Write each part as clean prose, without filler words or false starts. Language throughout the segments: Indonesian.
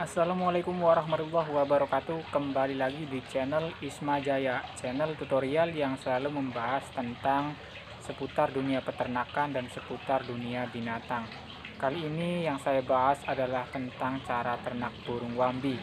Assalamualaikum warahmatullahi wabarakatuh. Kembali lagi di channel Isma Jaya, channel tutorial yang selalu membahas tentang seputar dunia peternakan dan seputar dunia binatang. Kali ini yang saya bahas adalah tentang cara ternak burung wambi.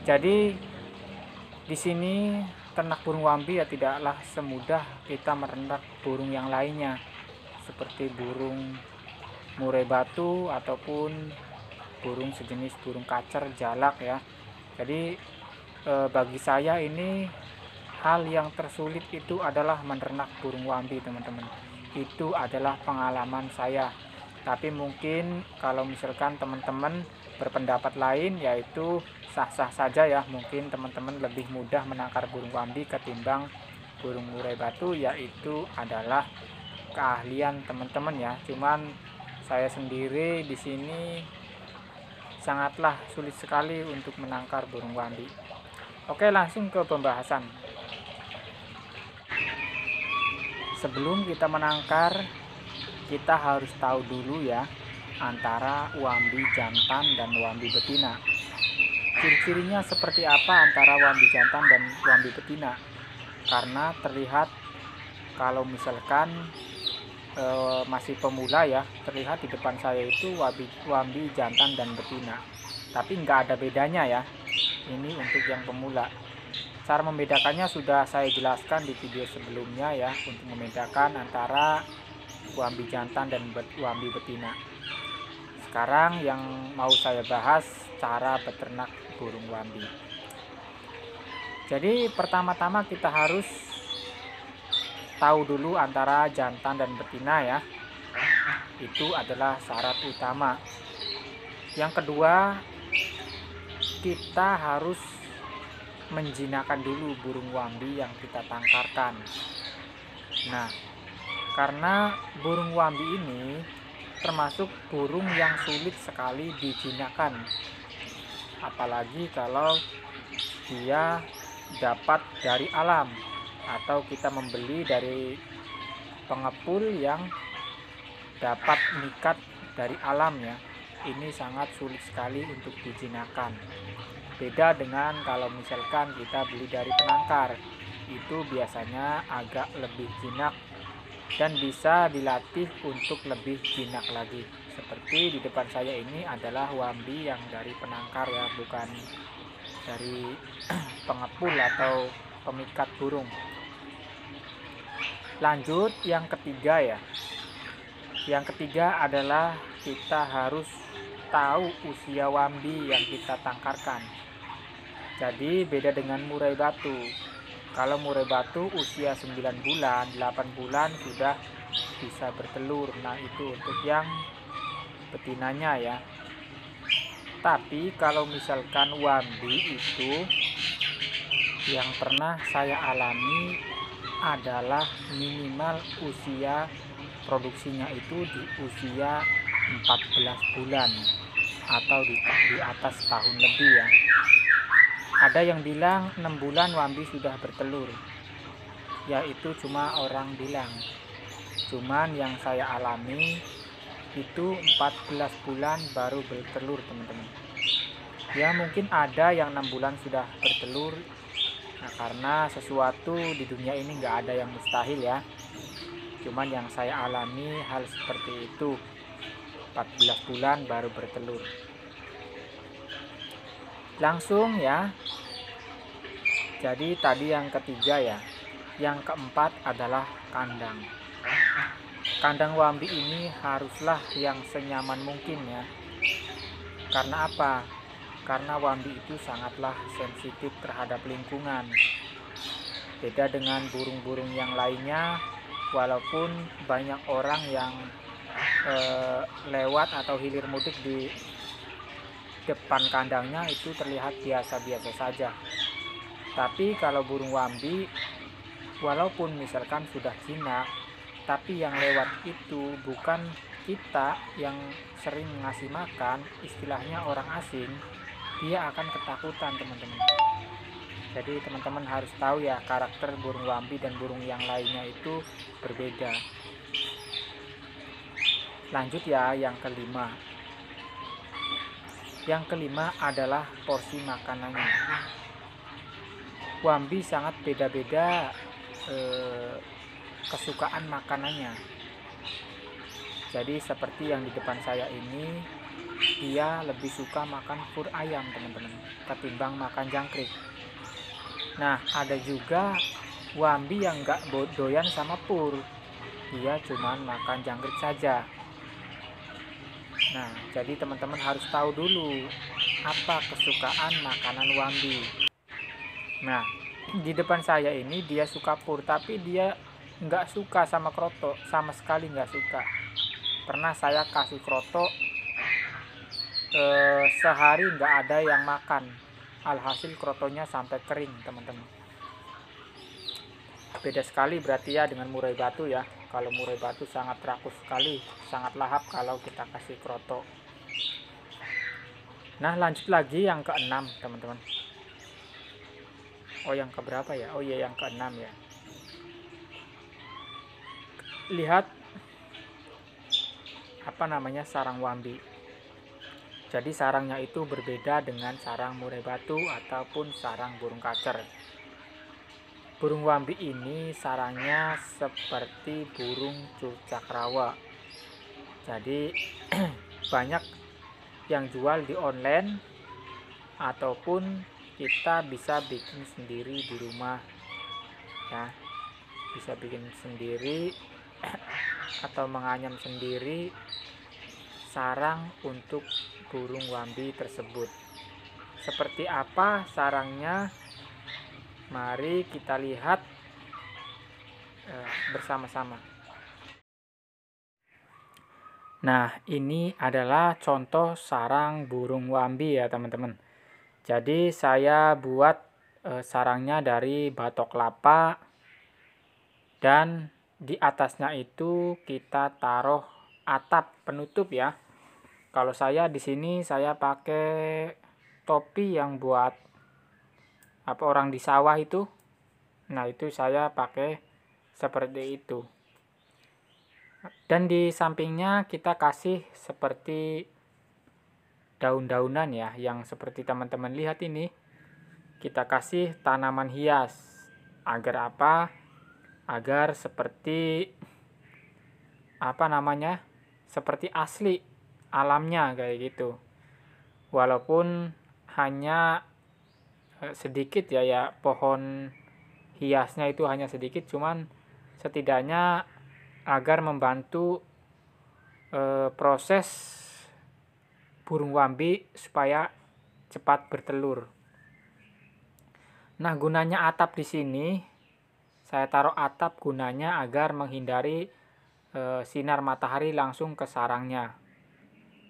Jadi di sini ternak burung wambi ya tidaklah semudah kita meternak burung yang lainnya, seperti burung murai batu ataupun burung sejenis burung kacer jalak ya. Jadi bagi saya ini hal yang tersulit itu adalah menernak burung wambi, teman-teman. Itu adalah pengalaman saya. Tapi mungkin kalau misalkan teman-teman berpendapat lain, yaitu sah-sah saja ya. Mungkin teman-teman lebih mudah menangkar burung wambi ketimbang burung murai batu, yaitu adalah keahlian teman-teman ya. Cuman saya sendiri di sini sangatlah sulit sekali untuk menangkar burung wambi. Oke, langsung ke pembahasan. Sebelum kita menangkar, kita harus tahu dulu ya antara wambi jantan dan wambi betina. Ciri-cirinya seperti apa antara wambi jantan dan wambi betina? Karena terlihat kalau misalkan masih pemula ya, terlihat di depan saya itu wambi jantan dan betina, tapi nggak ada bedanya ya. Ini untuk yang pemula. Cara membedakannya sudah saya jelaskan di video sebelumnya ya, untuk membedakan antara wambi jantan dan wambi betina. Sekarang yang mau saya bahas cara beternak burung wambi. Jadi pertama-tama kita harus tahu dulu antara jantan dan betina ya. Itu adalah syarat utama. Yang kedua, kita harus menjinakkan dulu burung wambi yang kita tangkarkan. Nah, karena burung wambi ini termasuk burung yang sulit sekali dijinakkan, apalagi kalau dia dapat dari alam atau kita membeli dari pengepul yang dapat mikat dari alam ya. Ini sangat sulit sekali untuk dijinakkan. Beda dengan kalau misalkan kita beli dari penangkar, itu biasanya agak lebih jinak dan bisa dilatih untuk lebih jinak lagi. Seperti di depan saya ini adalah wambi yang dari penangkar ya, bukan dari pengepul atau pemikat burung. Lanjut yang ketiga ya. Yang ketiga adalah kita harus tahu usia wambi yang kita tangkarkan. Jadi beda dengan murai batu. Kalau murai batu usia 9 bulan, 8 bulan sudah bisa bertelur. Nah, itu untuk yang betinanya ya. Tapi kalau misalkan wambi itu yang pernah saya alami adalah minimal usia produksinya itu di usia 14 bulan atau di atas tahun lebih ya. Ada yang bilang 6 bulan wambi sudah bertelur, ya itu cuma orang bilang. Cuman yang saya alami itu 14 bulan baru bertelur, teman-teman. Ya mungkin ada yang 6 bulan sudah bertelur. Nah, karena sesuatu di dunia ini nggak ada yang mustahil ya. Cuman yang saya alami hal seperti itu, 14 bulan baru bertelur. Langsung ya. Jadi tadi yang ketiga ya. Yang keempat adalah kandang. Kandang wambi ini haruslah yang senyaman mungkin ya. Karena apa? Karena wambi itu sangatlah sensitif terhadap lingkungan. Beda dengan burung-burung yang lainnya, walaupun banyak orang yang lewat atau hilir mudik di depan kandangnya itu terlihat biasa-biasa saja. Tapi kalau burung wambi, walaupun misalkan sudah jinak, tapi yang lewat itu bukan kita yang sering ngasih makan, istilahnya orang asing, dia akan ketakutan, teman-teman. Jadi teman-teman harus tahu ya, karakter burung wambi dan burung yang lainnya itu berbeda. Lanjut ya, yang kelima. Yang kelima adalah porsi makanannya. Wambi sangat beda-beda kesukaan makanannya. Jadi seperti yang di depan saya ini, dia lebih suka makan pur ayam teman-teman ketimbang makan jangkrik. Nah, ada juga wambi yang nggak doyan sama pur, dia cuman makan jangkrik saja. Nah, jadi teman-teman harus tahu dulu apa kesukaan makanan wambi. Nah, di depan saya ini dia suka pur, tapi dia nggak suka sama kroto, sama sekali nggak suka. Pernah saya kasih kroto, sehari nggak ada yang makan, alhasil krotonya sampai kering teman-teman. Beda sekali berarti ya dengan murai batu ya. Kalau murai batu sangat rakus sekali, sangat lahap kalau kita kasih kroto. Nah, lanjut lagi yang keenam teman-teman. Oh, yang keberapa ya? Oh iya, yang keenam ya. Lihat apa namanya, sarang wambi. Jadi sarangnya itu berbeda dengan sarang murai batu ataupun sarang burung kacer. Burung wambi ini sarangnya seperti burung cucak rawa. Jadi banyak yang jual di online ataupun kita bisa bikin sendiri di rumah ya. Bisa bikin sendiri atau menganyam sendiri sarang untuk burung wambi tersebut. Seperti apa sarangnya? Mari kita lihat bersama-sama. Nah, ini adalah contoh sarang burung wambi ya teman-teman. Jadi saya buat sarangnya dari batok kelapa, dan di atasnya itu kita taruh atap penutup ya. Kalau saya di sini saya pakai topi yang buat apa orang di sawah itu. Nah, itu saya pakai seperti itu. Dan di sampingnya kita kasih seperti daun-daunan ya, yang seperti teman-teman lihat ini. Kita kasih tanaman hias. Agar apa? Agar seperti apa namanya? Seperti asli alamnya kayak gitu. Walaupun hanya sedikit ya pohon hiasnya itu hanya sedikit, cuman setidaknya agar membantu proses burung wambi supaya cepat bertelur. Nah, gunanya atap di sini, saya taruh atap gunanya agar menghindari sinar matahari langsung ke sarangnya,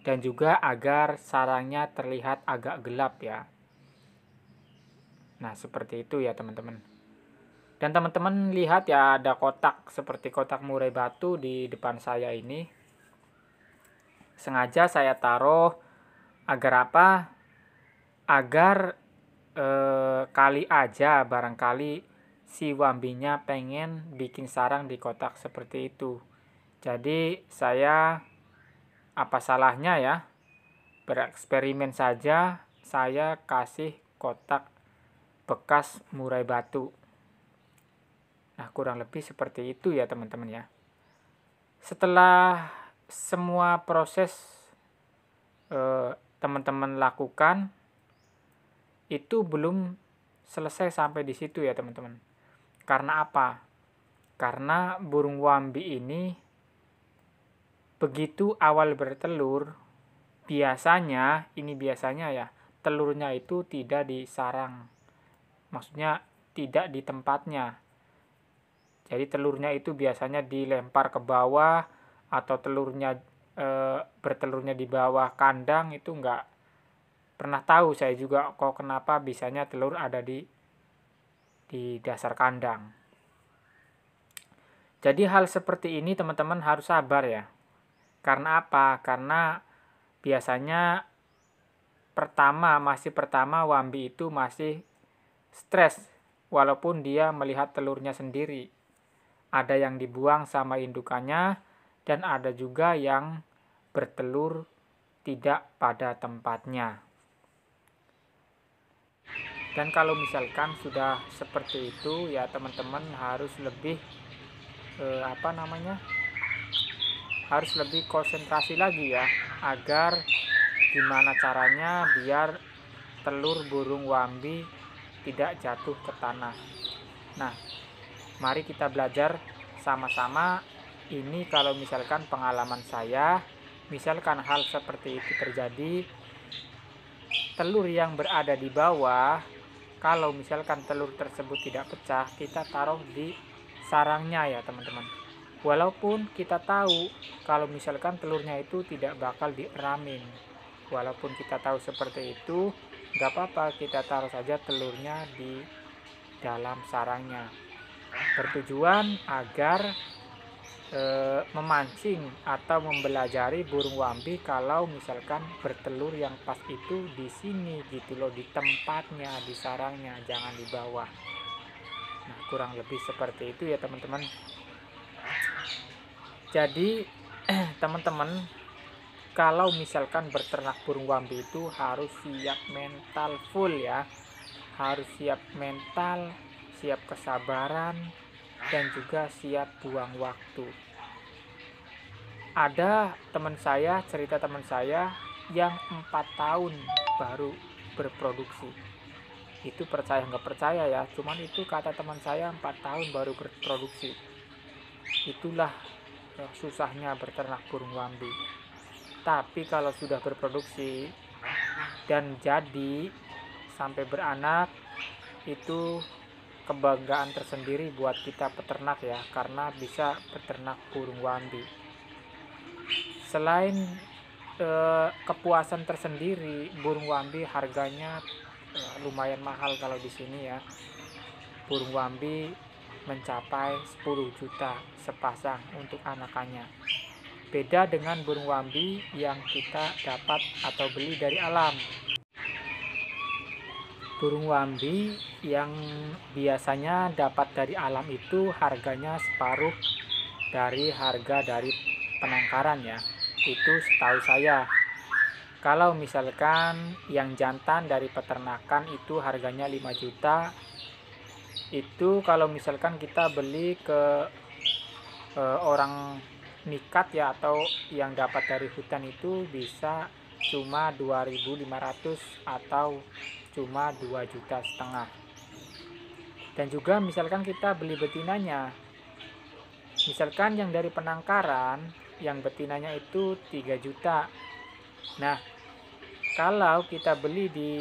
dan juga agar sarangnya terlihat agak gelap ya. Nah, seperti itu ya teman-teman. Dan teman-teman lihat ya, ada kotak seperti kotak murai batu di depan saya ini. Sengaja saya taruh agar apa? Agar kali aja barangkali si wambinya pengen bikin sarang di kotak seperti itu. Jadi saya, apa salahnya ya, bereksperimen saja, saya kasih kotak bekas murai batu. Nah, kurang lebih seperti itu ya teman-teman ya. Setelah semua proses teman-teman lakukan, itu belum selesai sampai di situ ya teman-teman. Karena apa? Karena burung wambi ini begitu awal bertelur, biasanya ya, telurnya itu tidak di sarang. Maksudnya tidak di tempatnya. Jadi telurnya itu biasanya dilempar ke bawah, atau telurnya bertelurnya di bawah kandang. Itu nggak pernah tahu saya juga kok kenapa bisanya telur ada di dasar kandang. Jadi hal seperti ini teman-teman harus sabar ya. Karena apa? Karena biasanya masih pertama wambi itu masih stres walaupun dia melihat telurnya sendiri. Ada yang dibuang sama indukannya, dan ada juga yang bertelur tidak pada tempatnya. Dan kalau misalkan sudah seperti itu ya teman-teman harus lebih harus lebih konsentrasi lagi ya, agar gimana caranya biar telur burung wambi tidak jatuh ke tanah. Nah, mari kita belajar sama-sama. Ini kalau misalkan pengalaman saya, misalkan hal seperti itu terjadi, telur yang berada di bawah, kalau misalkan telur tersebut tidak pecah, kita taruh di sarangnya ya teman-teman. Walaupun kita tahu kalau misalkan telurnya itu tidak bakal dieramin, walaupun kita tahu seperti itu, nggak apa-apa, kita taruh saja telurnya di dalam sarangnya. Bertujuan agar memancing atau mempelajari burung wambi kalau misalkan bertelur yang pas itu di sini gitu loh, di tempatnya, di sarangnya, jangan di bawah. Nah, kurang lebih seperti itu ya teman-teman. Jadi teman-teman, kalau misalkan berternak burung wambi itu harus siap mental full ya, harus siap mental, siap kesabaran, dan juga siap buang waktu. Ada teman saya, cerita teman saya yang 4 tahun baru berproduksi. Itu percaya nggak percaya ya, cuman itu kata teman saya 4 tahun baru berproduksi. Itulah susahnya berternak burung wambi. Tapi kalau sudah berproduksi dan jadi sampai beranak, itu kebanggaan tersendiri buat kita peternak ya, karena bisa beternak burung wambi. Selain kepuasan tersendiri, burung wambi harganya lumayan mahal kalau di sini ya. Burung wambi mencapai 10 juta sepasang untuk anakannya. Beda dengan burung wambi yang kita dapat atau beli dari alam. Burung wambi yang biasanya dapat dari alam itu harganya separuh dari harga dari penangkaran ya. Itu setahu saya. Kalau misalkan yang jantan dari peternakan itu harganya 5 juta. Itu kalau misalkan kita beli ke orang nikat ya, atau yang dapat dari hutan, itu bisa cuma 2.500 atau cuma 2,5 juta. Dan juga misalkan kita beli betinanya, misalkan yang dari penangkaran yang betinanya itu 3 juta. Nah, kalau kita beli di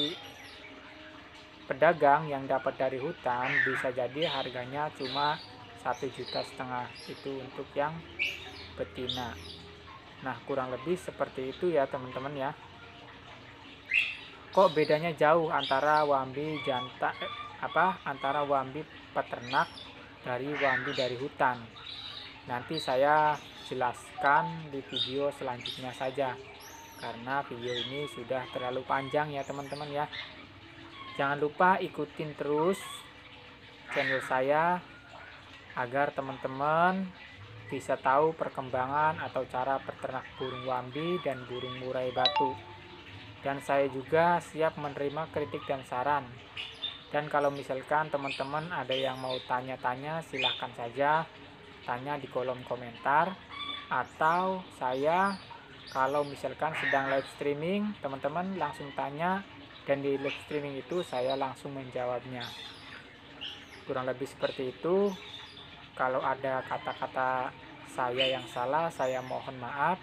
pedagang yang dapat dari hutan, bisa jadi harganya cuma 1,5 juta. Itu untuk yang betina. Nah, kurang lebih seperti itu ya teman-teman ya. Kok bedanya jauh antara wambi jantan antara wambi peternak dari wambi dari hutan? Nanti saya jelaskan di video selanjutnya saja, karena video ini sudah terlalu panjang ya teman-teman ya. Jangan lupa ikutin terus channel saya agar teman-teman bisa tahu perkembangan atau cara peternak burung wambi dan burung murai batu. Dan saya juga siap menerima kritik dan saran. Dan kalau misalkan teman-teman ada yang mau tanya-tanya, silahkan saja tanya di kolom komentar. Atau saya kalau misalkan sedang live streaming, teman-teman langsung tanya, dan di live streaming itu saya langsung menjawabnya. Kurang lebih seperti itu. Kalau ada kata-kata saya yang salah, saya mohon maaf.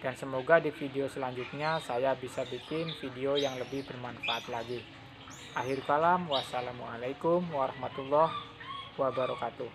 Dan semoga di video selanjutnya saya bisa bikin video yang lebih bermanfaat lagi. Akhir kalam, wassalamualaikum warahmatullahi wabarakatuh.